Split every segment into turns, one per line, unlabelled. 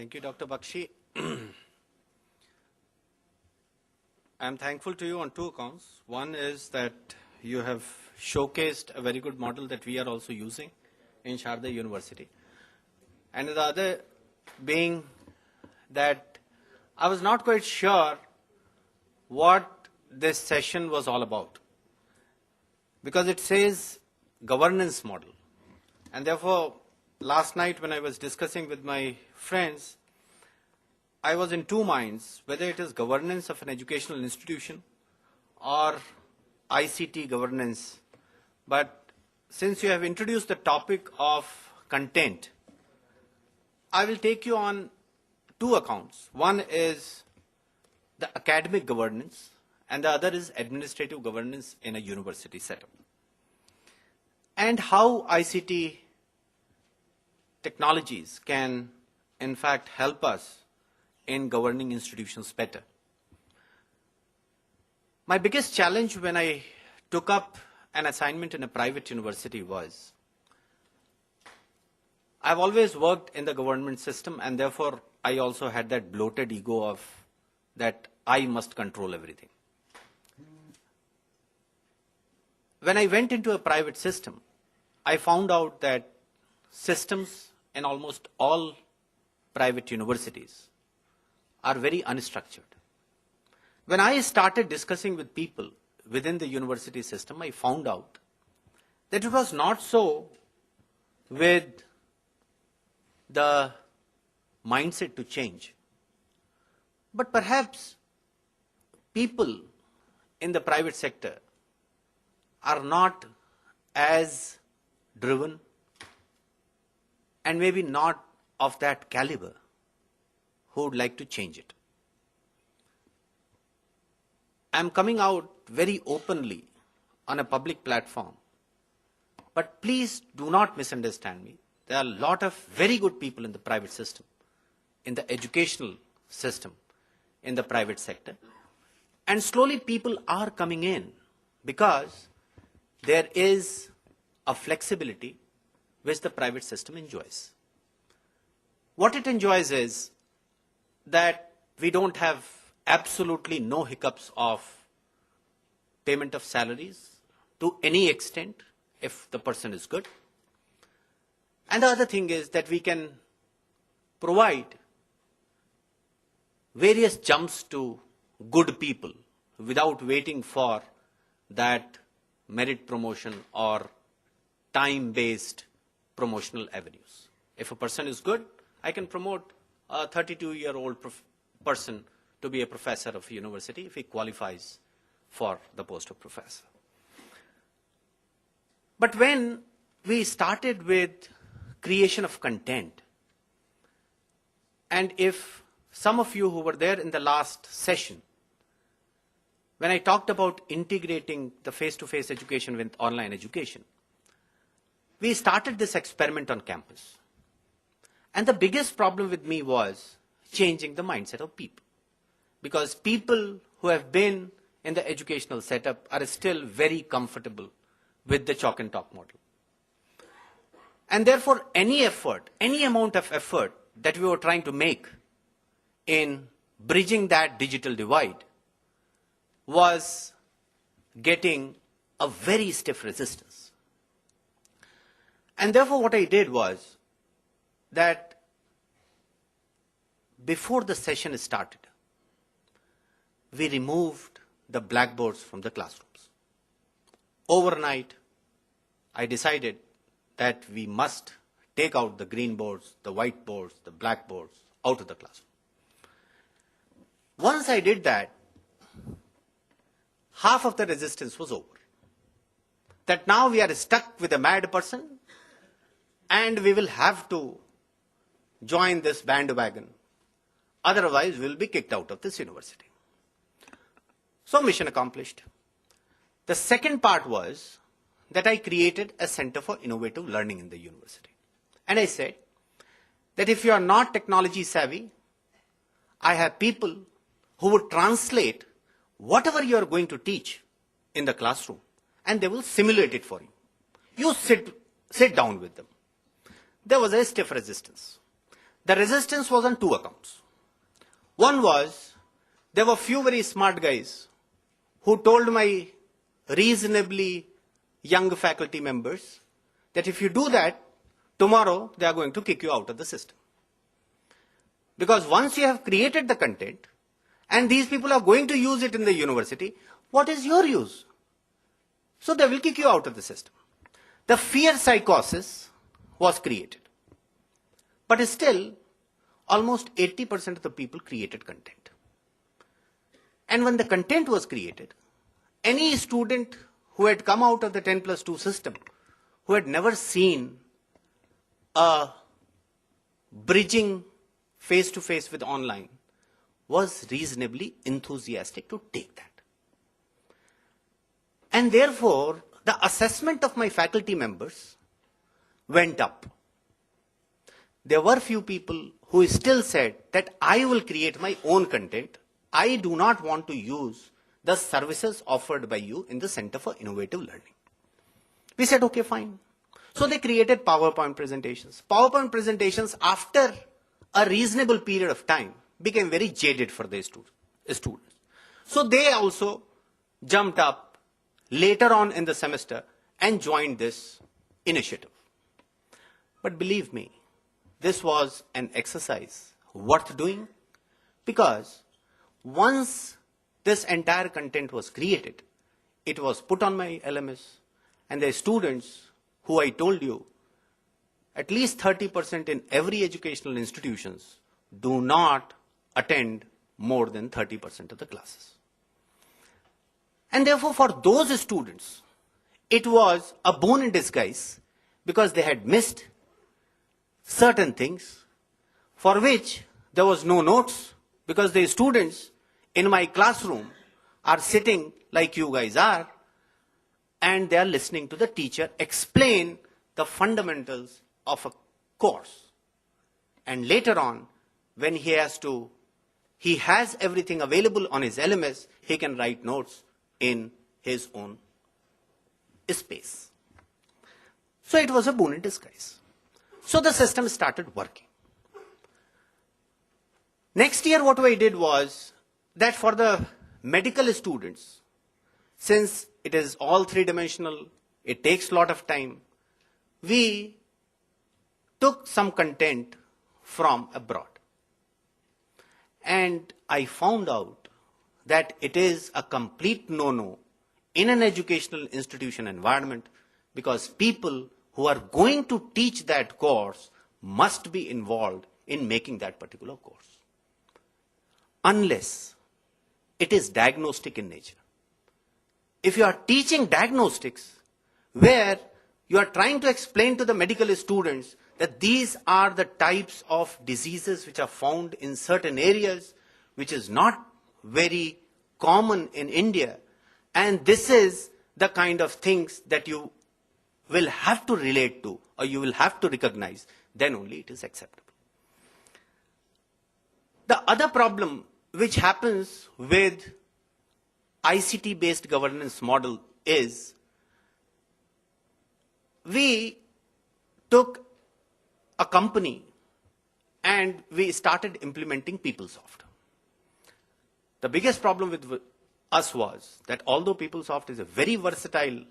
Thank you, Dr. Bakshi. I'm thankful to you on two accounts. One is that you have showcased a very good model that we are also using in Sharda University. And the other being that I was not quite sure what this session was all about, because it says governance model. And therefore, last night when I was discussing with my friends, I was in two minds, whether it is governance of an educational institution or ICT governance. But since you have introduced the topic of content, I will take you on two accounts. One is the academic governance and the other is administrative governance in a university setup. And how ICT technologies can in fact help us in governing institutions better. My biggest challenge when I took up an assignment in a private university was, I've always worked in the government system and therefore I also had that bloated ego of that I must control everything. When I went into a private system, I found out that systems in almost all private universities are very unstructured. When I started discussing with people within the university system, I found out that it was not so with the mindset to change, but perhaps people in the private sector are not as driven and maybe not of that caliber who would like to change it. I'm coming out very openly on a public platform, but please do not misunderstand me. There are a lot of very good people in the private system, in the educational system, in the private sector. And slowly people are coming in because there is a flexibility which the private system enjoys. What it enjoys is that we don't have absolutely no hiccups of payment of salaries to any extent if the person is good. And the other thing is that we can provide various jumps to good people without waiting for that merit promotion or time-based promotional avenues. If a person is good, I can promote a 32-year-old person to be a professor of a university if he qualifies for the post of professor. But when we started with creation of content, and if some of you who were there in the last session, when I talked about integrating the face-to-face education with online education, we started this experiment on campus. And the biggest problem with me was changing the mindset of people. Because people who have been in the educational setup are still very comfortable with the chalk and talk model. And therefore, any effort, any amount of effort that we were trying to make in bridging that digital divide was getting a very stiff resistance. And therefore, what I did was that before the session started, we removed the blackboards from the classrooms. Overnight, I decided that we must take out the green boards, the white boards, the black boards out of the classroom. Once I did that, half of the resistance was over. That now we are stuck with a mad person and we will have to join this bandwagon. Otherwise, we will be kicked out of this university. So mission accomplished. The second part was that I created a Center for Innovative Learning in the university. And I said that if you are not technology savvy, I have people who would translate whatever you are going to teach in the classroom and they will simulate it for you. You sit down with them. There was a stiff resistance. The resistance was on two accounts. One was, there were few very smart guys who told my reasonably young faculty members that if you do that, tomorrow they are going to kick you out of the system. Because once you have created the content, and these people are going to use it in the university, what is your use? So they will kick you out of the system. The fear psychosis was created. But still, almost 80% of the people created content. And when the content was created, any student who had come out of the 10+2 system, who had never seen a bridging face-to-face with online, was reasonably enthusiastic to take that. And therefore, the assessment of my faculty members went up. There were few people who still said that I will create my own content. I do not want to use the services offered by you in the Center for Innovative Learning. We said, okay, fine. So they created PowerPoint presentations. PowerPoint presentations, after a reasonable period of time, became very jaded for the students. So they also jumped up later on in the semester and joined this initiative. But believe me, this was an exercise worth doing, because once this entire content was created, it was put on my LMS, and the students who I told you, at least 30% in every educational institutions do not attend more than 30% of the classes. And therefore, for those students, it was a boon in disguise, because they had missed certain things for which there was no notes, because the students in my classroom are sitting like you guys are, and they are listening to the teacher explain the fundamentals of a course. And later on, when he has everything available on his LMS, he can write notes in his own space. So it was a boon in disguise. So the system started working. Next year, what I did was that for the medical students, since it is all three-dimensional, it takes a lot of time, we took some content from abroad. And I found out that it is a complete no-no in an educational institution environment, because people who are going to teach that course must be involved in making that particular course, unless it is diagnostic in nature. If you are teaching diagnostics, where you are trying to explain to the medical students that these are the types of diseases which are found in certain areas, which is not very common in India, and this is the kind of things that you will have to relate to, or you will have to recognize, then only it is acceptable. The other problem which happens with ICT-based governance model is, we took a company and we started implementing PeopleSoft. The biggest problem with us was that although PeopleSoft is a very versatile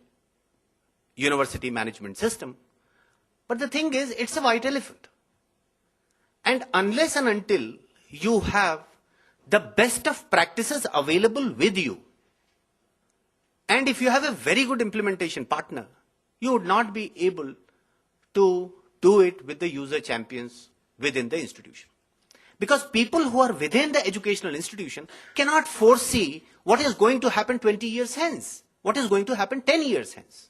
university management system, but the thing is, it's a white elephant. And unless and until you have the best of practices available with you, and if you have a very good implementation partner, you would not be able to do it with the user champions within the institution. Because people who are within the educational institution cannot foresee what is going to happen 20 years hence, what is going to happen 10 years hence.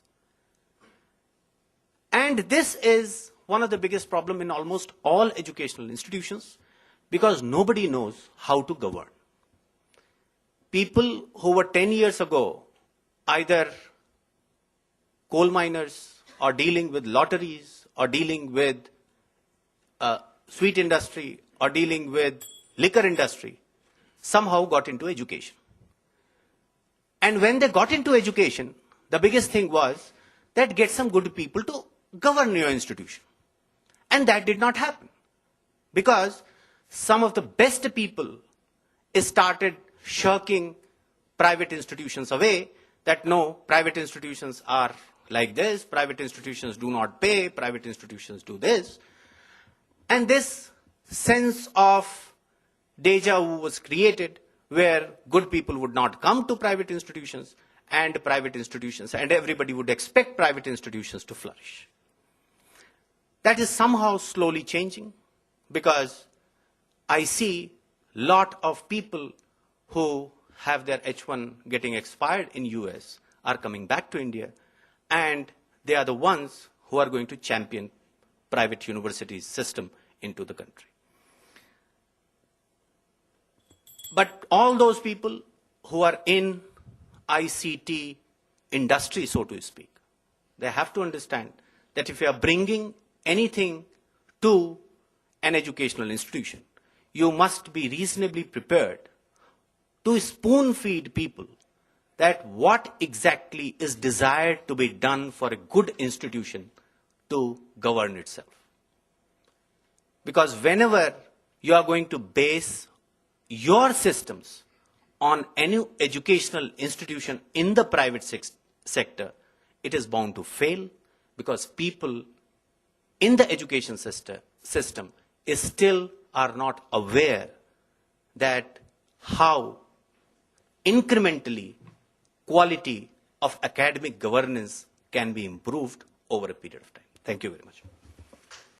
And this is one of the biggest problems in almost all educational institutions, because nobody knows how to govern. People who were 10 years ago either coal miners, or dealing with lotteries, or dealing with sweet industry, or dealing with liquor industry, somehow got into education. And when they got into education, the biggest thing was that get some good people to govern your institution. And that did not happen. because some of the best people started shirking private institutions away, that no, private institutions are like this, private institutions do not pay, private institutions do this. And this sense of deja vu was created where good people would not come to private institutions and everybody would expect private institutions to flourish. That is somehow slowly changing, because I see a lot of people who have their H1 getting expired in US are coming back to India, and they are the ones who are going to champion private universities system into the country. But all those people who are in ICT industry, so to speak, they have to understand that if you are bringing anything to an educational institution, you must be reasonably prepared to spoon feed people that what exactly is desired to be done for a good institution to govern itself. Because whenever you are going to base your systems on any educational institution in the private sector, it is bound to fail, because people in the education system still are not aware that how incrementally quality of academic governance can be improved over a period of time. Thank you very much.